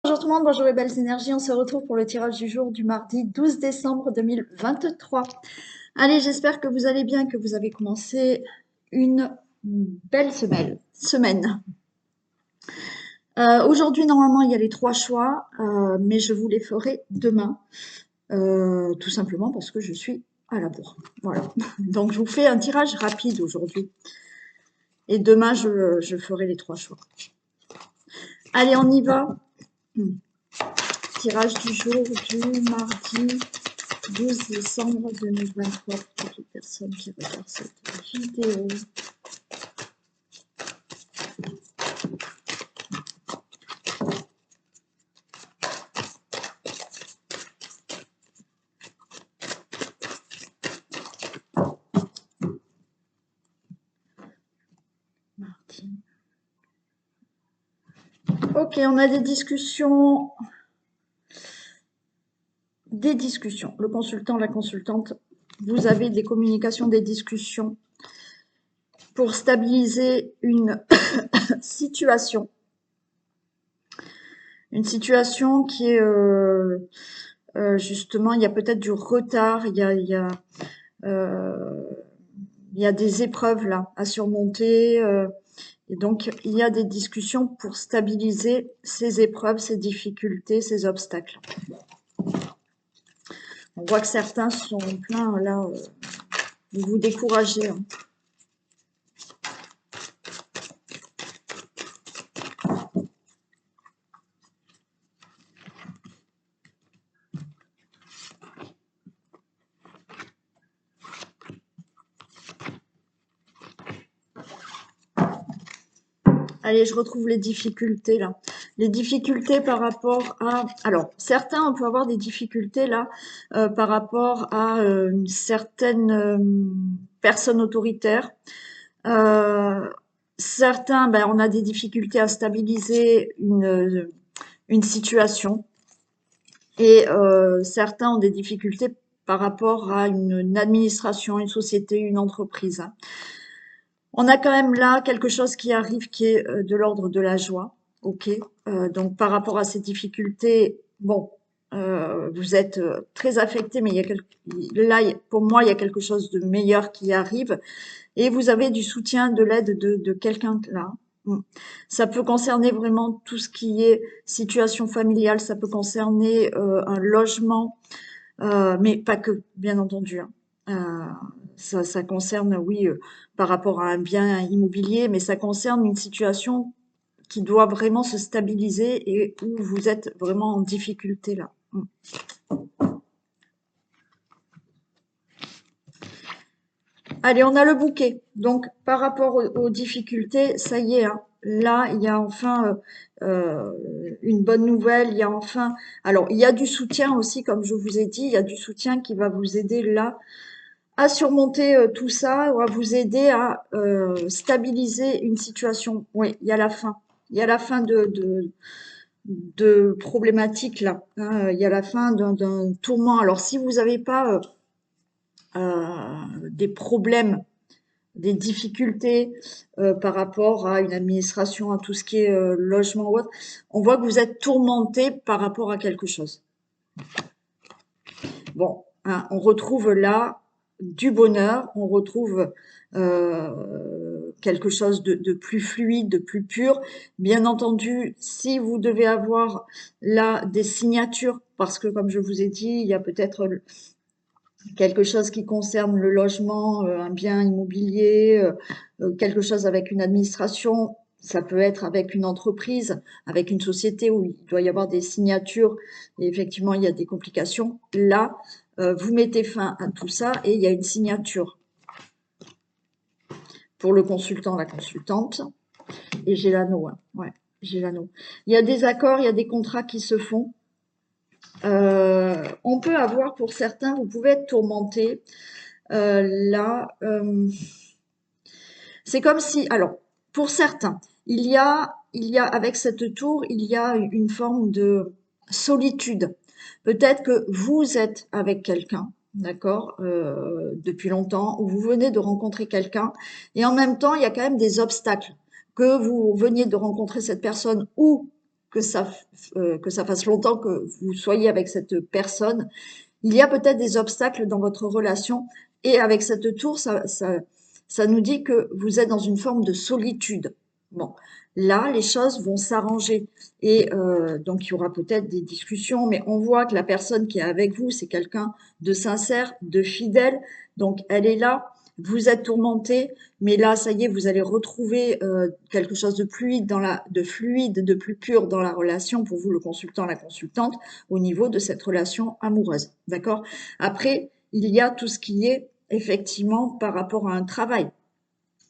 Bonjour tout le monde, bonjour les belles énergies, on se retrouve pour le tirage du jour du mardi 12 décembre 2023. Allez, j'espère que vous allez bien, que vous avez commencé une belle semaine. Aujourd'hui, normalement, il y a les 3 choix, mais je vous les ferai demain, tout simplement parce que je suis à la bourre. Voilà, donc je vous fais un tirage rapide aujourd'hui. Et demain, je ferai les 3 choix. Allez, on y va. Tirage du jour du mardi 12 décembre 2023 pour toutes les personnes qui regardent cette vidéo. Mardi. Ok, on a des discussions. Le consultant, la consultante, vous avez des communications, des discussions pour stabiliser une situation. Une situation qui est justement, il y a peut-être du retard, il y a des épreuves là à surmonter. Et donc, il y a des discussions pour stabiliser ces épreuves, ces difficultés, ces obstacles. On voit que certains sont plein là de vous décourager. Allez, je retrouve les difficultés là. Les difficultés par rapport à... Alors, certains, on peut avoir des difficultés là par rapport à une certaine personne autoritaire. Certains, ben, on a des difficultés à stabiliser une situation. Et certains ont des difficultés par rapport à une administration, une société, une entreprise. On a quand même là quelque chose qui arrive qui est de l'ordre de la joie. Ok. Donc par rapport à ces difficultés, bon, vous êtes très affecté, mais là, pour moi, il y a quelque chose de meilleur qui arrive. Et vous avez du soutien, de l'aide de quelqu'un là. Ça peut concerner vraiment tout ce qui est situation familiale, ça peut concerner un logement, mais pas que, bien entendu. Ça concerne, oui, par rapport à un bien immobilier, mais ça concerne une situation qui doit vraiment se stabiliser et où vous êtes vraiment en difficulté là. Allez, on a le bouquet. Donc, par rapport aux difficultés, ça y est, hein, là, il y a enfin une bonne nouvelle. Il y a enfin... Alors, il y a du soutien aussi, comme je vous ai dit, il y a du soutien qui va vous aider là à surmonter tout ça, ou à vous aider à stabiliser une situation. Oui, il y a la fin. Il y a la fin de problématiques là. Hein. Il y a la fin d'un tourment. Alors, si vous n'avez pas des problèmes, des difficultés par rapport à une administration, à tout ce qui est logement ou autre, on voit que vous êtes tourmenté par rapport à quelque chose. Bon, hein, on retrouve là du bonheur, on retrouve quelque chose de plus fluide, de plus pur. Bien entendu, si vous devez avoir là des signatures, parce que comme je vous ai dit, il y a peut-être quelque chose qui concerne le logement, un bien immobilier, quelque chose avec une administration, ça peut être avec une entreprise, avec une société où il doit y avoir des signatures et effectivement il y a des complications. Là, vous mettez fin à tout ça et il y a une signature pour le consultant, la consultante. Et j'ai l'anneau, hein. Ouais, j'ai l'anneau. Il y a des accords, il y a des contrats qui se font. On peut avoir, pour certains, vous pouvez être tourmenté. Là, c'est comme si, alors, pour certains, il y a avec cette tour, il y a une forme de solitude. Peut-être que vous êtes avec quelqu'un, d'accord, depuis longtemps, ou vous venez de rencontrer quelqu'un, et en même temps, il y a quand même des obstacles. Que vous veniez de rencontrer cette personne ou que ça fasse longtemps que vous soyez avec cette personne, il y a peut-être des obstacles dans votre relation. Et avec cette tour, ça nous dit que vous êtes dans une forme de solitude. Bon, là, les choses vont s'arranger. Et donc, il y aura peut-être des discussions, mais on voit que la personne qui est avec vous, c'est quelqu'un de sincère, de fidèle. Donc, elle est là. Vous êtes tourmenté, mais là, ça y est, vous allez retrouver quelque chose de fluide, de plus pur dans la relation pour vous, le consultant, la consultante, au niveau de cette relation amoureuse. D'accord? Après, il y a tout ce qui est effectivement par rapport à un travail.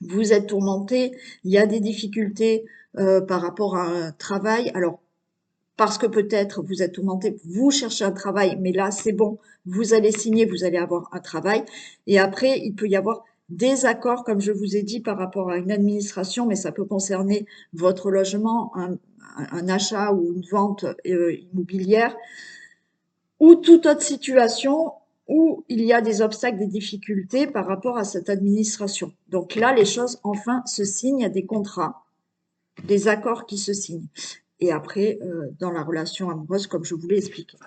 Vous êtes tourmenté, il y a des difficultés par rapport à un travail. Alors, parce que peut-être vous êtes tourmenté, vous cherchez un travail, mais là, c'est bon, vous allez signer, vous allez avoir un travail. Et après, il peut y avoir des accords, comme je vous ai dit, par rapport à une administration, mais ça peut concerner votre logement, un achat ou une vente immobilière, ou toute autre situation où il y a des obstacles, des difficultés par rapport à cette administration. Donc là, les choses, enfin, se signent, il y a des contrats, des accords qui se signent. Et après, dans la relation amoureuse, comme je vous l'ai expliqué.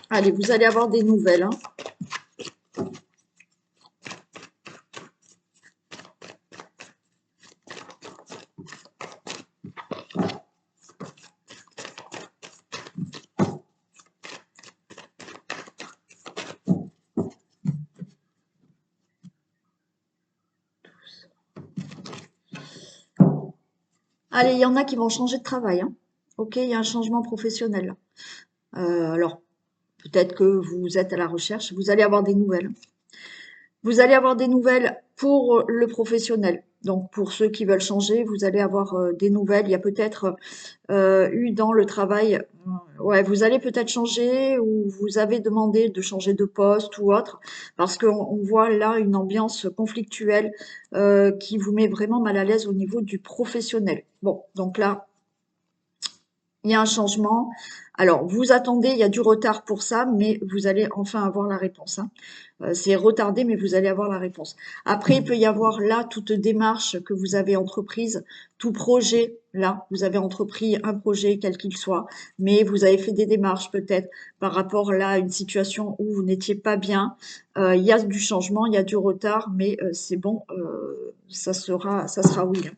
Allez, vous allez avoir des nouvelles, hein. Allez, il y en a qui vont changer de travail, hein. Ok, il y a un changement professionnel là. Alors, peut-être que vous êtes à la recherche, vous allez avoir des nouvelles. Vous allez avoir des nouvelles pour le professionnel. Donc, pour ceux qui veulent changer, vous allez avoir des nouvelles. Il y a peut-être eu dans le travail, ouais, vous allez peut-être changer ou vous avez demandé de changer de poste ou autre, parce qu'on voit là une ambiance conflictuelle qui vous met vraiment mal à l'aise au niveau du professionnel. Bon, donc là, il y a un changement. Alors, vous attendez, il y a du retard pour ça, mais vous allez enfin avoir la réponse, hein. C'est retardé, mais vous allez avoir la réponse. Après, il peut y avoir là toute démarche que vous avez entreprise, tout projet, là, vous avez entrepris un projet, quel qu'il soit, mais vous avez fait des démarches peut-être par rapport là à une situation où vous n'étiez pas bien. Il y a du changement, il y a du retard, mais c'est bon, ça sera oui, hein.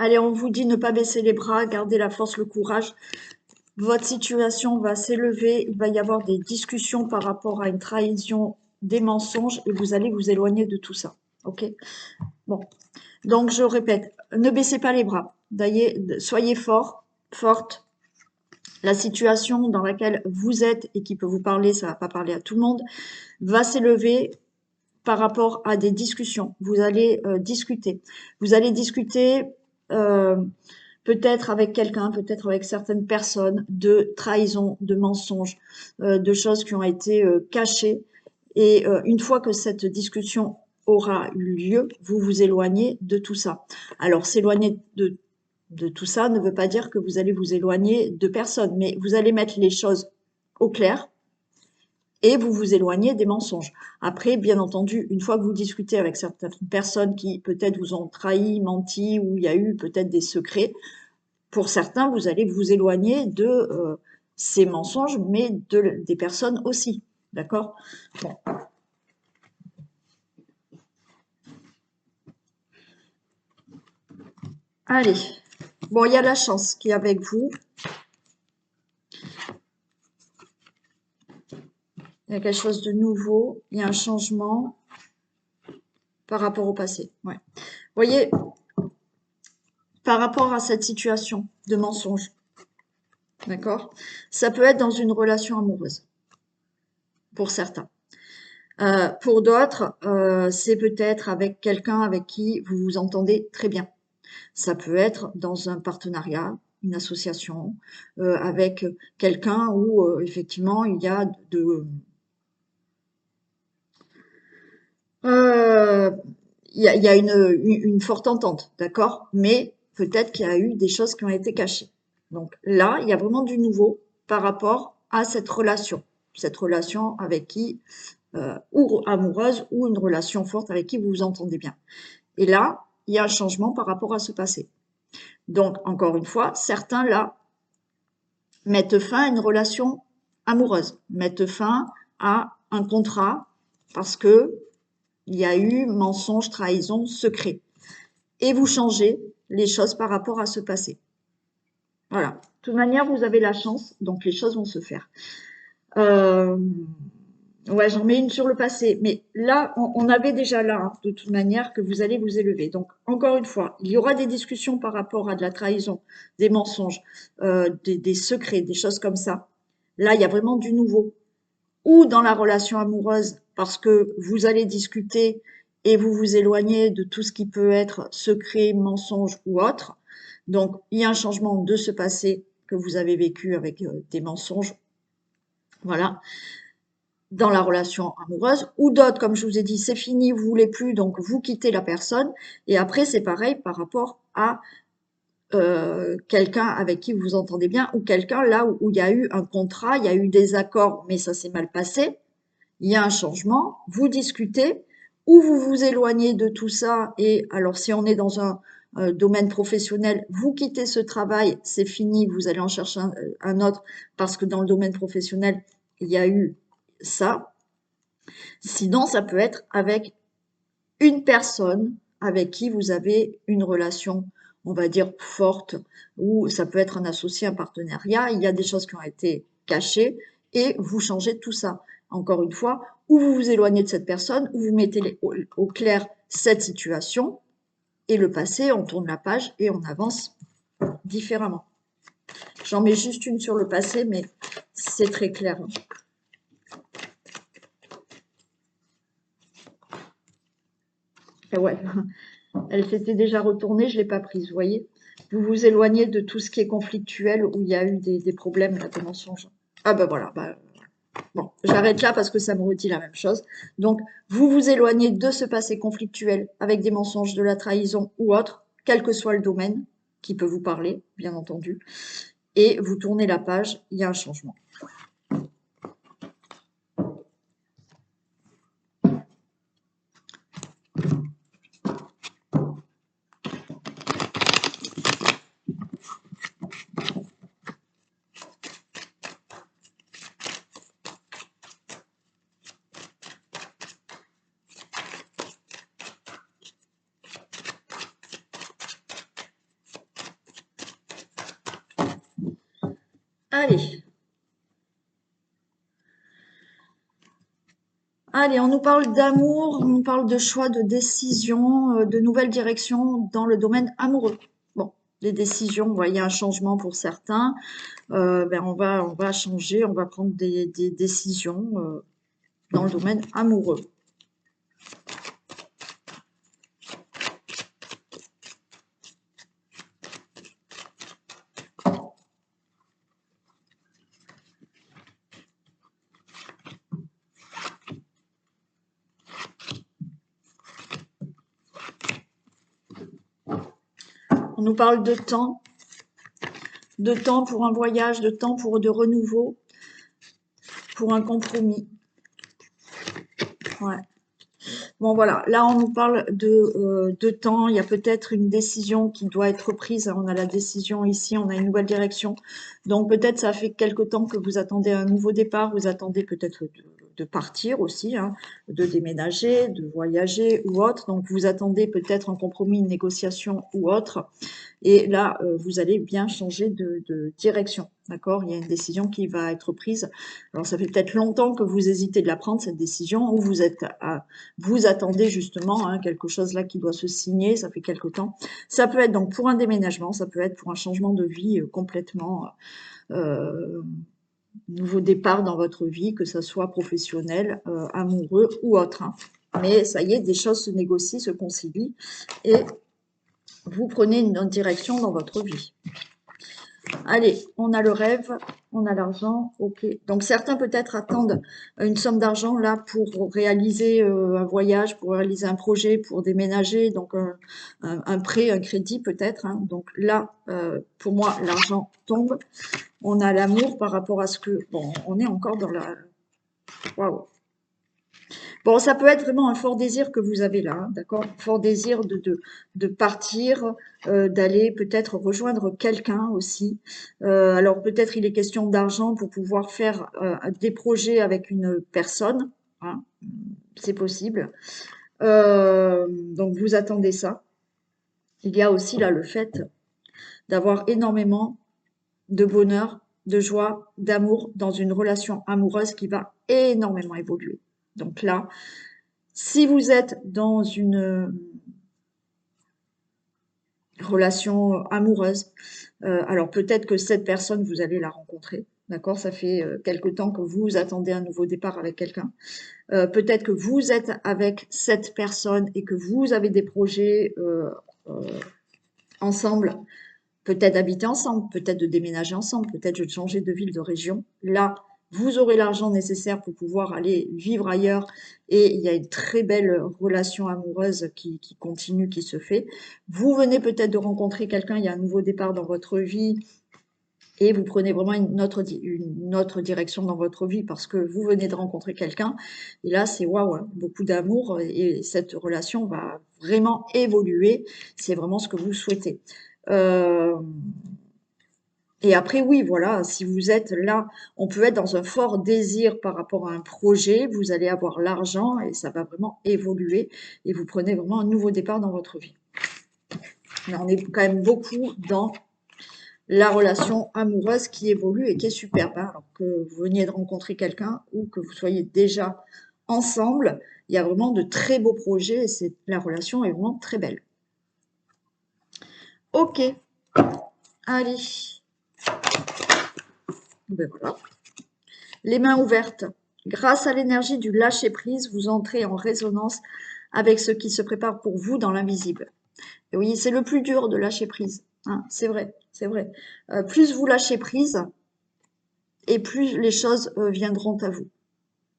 Allez, on vous dit ne pas baisser les bras, garder la force, le courage. Votre situation va s'élever, il va y avoir des discussions par rapport à une trahison, des mensonges, et vous allez vous éloigner de tout ça. Ok? Bon. Donc, je répète, ne baissez pas les bras. Soyez fort, forte. La situation dans laquelle vous êtes et qui peut vous parler, ça va pas parler à tout le monde, va s'élever par rapport à des discussions. Vous allez discuter. Vous allez discuter peut-être avec quelqu'un, peut-être avec certaines personnes, de trahison, de mensonges, de choses qui ont été cachées. Et une fois que cette discussion aura eu lieu, vous vous éloignez de tout ça. Alors, s'éloigner de tout ça ne veut pas dire que vous allez vous éloigner de personne, mais vous allez mettre les choses au clair et vous vous éloignez des mensonges. Après, bien entendu, une fois que vous discutez avec certaines personnes qui peut-être vous ont trahi, menti, ou il y a eu peut-être des secrets, pour certains, vous allez vous éloigner de ces mensonges, mais des personnes aussi. D'accord? Bon. Allez. Bon, il y a la chance qui est avec vous. Il y a quelque chose de nouveau. Il y a un changement par rapport au passé. Ouais. Vous voyez, par rapport à cette situation de mensonge, d'accord? Ça peut être dans une relation amoureuse, pour certains. Pour d'autres, c'est peut-être avec quelqu'un avec qui vous vous entendez très bien. Ça peut être dans un partenariat, une association, avec quelqu'un où effectivement il y a euh, il y a une forte entente, d'accord? Mais peut-être qu'il y a eu des choses qui ont été cachées. Donc là, il y a vraiment du nouveau par rapport à cette relation avec qui, ou amoureuse, ou une relation forte avec qui vous vous entendez bien. Et là, il y a un changement par rapport à ce passé. Donc, encore une fois, certains là mettent fin à une relation amoureuse, mettent fin à un contrat parce que il y a eu mensonge, trahison, secret. Et vous changez les choses par rapport à ce passé. Voilà. De toute manière, vous avez la chance, donc les choses vont se faire. Ouais, j'en mets une sur le passé. Mais là, on avait déjà là, hein, de toute manière, que vous allez vous élever. Donc, encore une fois, il y aura des discussions par rapport à de la trahison, des mensonges, des secrets, des choses comme ça. Là, il y a vraiment du nouveau. Ou dans la relation amoureuse, parce que vous allez discuter et vous vous éloignez de tout ce qui peut être secret, mensonge ou autre. Donc, il y a un changement de ce passé que vous avez vécu avec des mensonges. Voilà, dans la relation amoureuse, ou d'autres, comme je vous ai dit, c'est fini, vous voulez plus, donc vous quittez la personne. Et après, c'est pareil par rapport à quelqu'un avec qui vous vous entendez bien, ou quelqu'un là où il y a eu un contrat, il y a eu des accords, mais ça s'est mal passé. Il y a un changement, vous discutez, ou vous vous éloignez de tout ça. Et alors, si on est dans un domaine professionnel, vous quittez ce travail, c'est fini, vous allez en chercher un autre, parce que dans le domaine professionnel, il y a eu ça. Sinon, ça peut être avec une personne avec qui vous avez une relation, on va dire, forte, ou ça peut être un associé, un partenariat. Il y a des choses qui ont été cachées et vous changez tout ça. Encore une fois, ou vous vous éloignez de cette personne, ou vous mettez au clair cette situation et le passé, on tourne la page et on avance différemment. J'en mets juste une sur le passé, mais c'est très clair. Et ouais, elle s'était déjà retournée, je ne l'ai pas prise, vous voyez. Vous vous éloignez de tout ce qui est conflictuel, où il y a eu des problèmes, là, de mensonges. Ah ben voilà, bon, j'arrête là parce que ça me redit la même chose. Donc, vous vous éloignez de ce passé conflictuel avec des mensonges, de la trahison ou autre, quel que soit le domaine qui peut vous parler, bien entendu, et vous tournez la page, il y a un changement. Allez. Allez, on nous parle d'amour, on nous parle de choix, de décision, de nouvelles directions dans le domaine amoureux. Bon, les décisions, vous voyez un changement pour certains. Ben on va changer, on va prendre des décisions dans le domaine amoureux. On nous parle de temps pour un voyage, de temps pour de renouveau, pour un compromis. Ouais. Bon voilà, là on nous parle de temps, il y a peut-être une décision qui doit être prise, on a la décision ici, on a une nouvelle direction, donc peut-être ça fait quelque temps que vous attendez un nouveau départ, vous attendez peut-être de partir aussi, hein, de déménager, de voyager ou autre, donc vous attendez peut-être un compromis, une négociation ou autre, et là vous allez bien changer de direction, d'accord? Il y a une décision qui va être prise, alors ça fait peut-être longtemps que vous hésitez de la prendre cette décision, ou vous êtes vous attendez justement hein, quelque chose là qui doit se signer, ça fait quelque temps. Ça peut être donc pour un déménagement, ça peut être pour un changement de vie complètement nouveau départ dans votre vie, que ça soit professionnel, amoureux ou autre. Hein. Mais ça y est, des choses se négocient, se concilient et vous prenez une autre direction dans votre vie. Allez, on a le rêve, on a l'argent, ok. Donc certains peut-être attendent une somme d'argent là pour réaliser un voyage, pour réaliser un projet, pour déménager, donc un prêt, un crédit peut-être, hein. Donc là, pour moi, l'argent tombe. On a l'amour par rapport à ce que... Bon, on est encore dans la... Waouh. Bon, ça peut être vraiment un fort désir que vous avez là, hein, d'accord? Fort désir de partir, d'aller peut-être rejoindre quelqu'un aussi. Alors peut-être il est question d'argent pour pouvoir faire des projets avec une personne, hein, c'est possible. Donc vous attendez ça. Il y a aussi là le fait d'avoir énormément de bonheur, de joie, d'amour dans une relation amoureuse qui va énormément évoluer. Donc là, si vous êtes dans une relation amoureuse, alors peut-être que cette personne, vous allez la rencontrer, d'accord? Ça fait quelque temps que vous attendez un nouveau départ avec quelqu'un. Peut-être que vous êtes avec cette personne et que vous avez des projets ensemble, peut-être habiter ensemble, peut-être de déménager ensemble, peut-être de changer de ville, de région. Là, vous aurez l'argent nécessaire pour pouvoir aller vivre ailleurs et il y a une très belle relation amoureuse qui continue, qui se fait. Vous venez peut-être de rencontrer quelqu'un, il y a un nouveau départ dans votre vie et vous prenez vraiment une autre direction dans votre vie parce que vous venez de rencontrer quelqu'un et là c'est waouh, hein, beaucoup d'amour et cette relation va vraiment évoluer, c'est vraiment ce que vous souhaitez. Euh, et après, oui, voilà, si vous êtes là, on peut être dans un fort désir par rapport à un projet, vous allez avoir l'argent et ça va vraiment évoluer et vous prenez vraiment un nouveau départ dans votre vie. Mais on est quand même beaucoup dans la relation amoureuse qui évolue et qui est superbe, hein. Alors que vous veniez de rencontrer quelqu'un ou que vous soyez déjà ensemble, il y a vraiment de très beaux projets et la relation est vraiment très belle. Ok, allez, ben voilà. Les mains ouvertes. Grâce à l'énergie du lâcher-prise, vous entrez en résonance avec ce qui se prépare pour vous dans l'invisible. Et oui, c'est le plus dur de lâcher prise, hein, c'est vrai, c'est vrai. Plus vous lâchez prise, et plus les choses viendront à vous.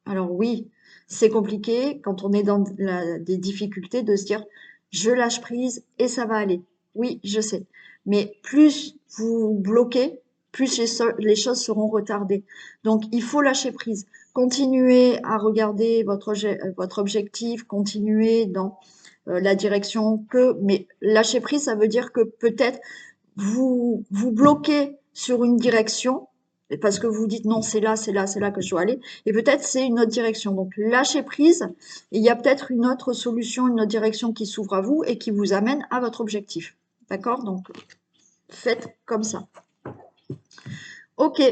Alors oui, c'est compliqué quand on est dans des difficultés de se dire je lâche prise et ça va aller. Oui, je sais. Mais plus vous bloquez, plus les choses seront retardées. Donc il faut lâcher prise. Continuez à regarder votre objectif, continuez dans la direction mais lâcher prise, ça veut dire que peut-être vous bloquez sur une direction parce que vous dites non, c'est là, c'est là, c'est là que je dois aller. Et peut-être c'est une autre direction. Donc lâchez prise. Et il y a peut-être une autre solution, une autre direction qui s'ouvre à vous et qui vous amène à votre objectif. D'accord? Donc faites comme ça. Ok,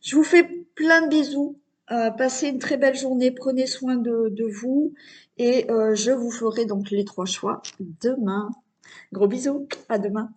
je vous fais plein de bisous. Passez une très belle journée. Prenez soin de vous. Et je vous ferai donc les 3 choix demain. Gros bisous. À demain.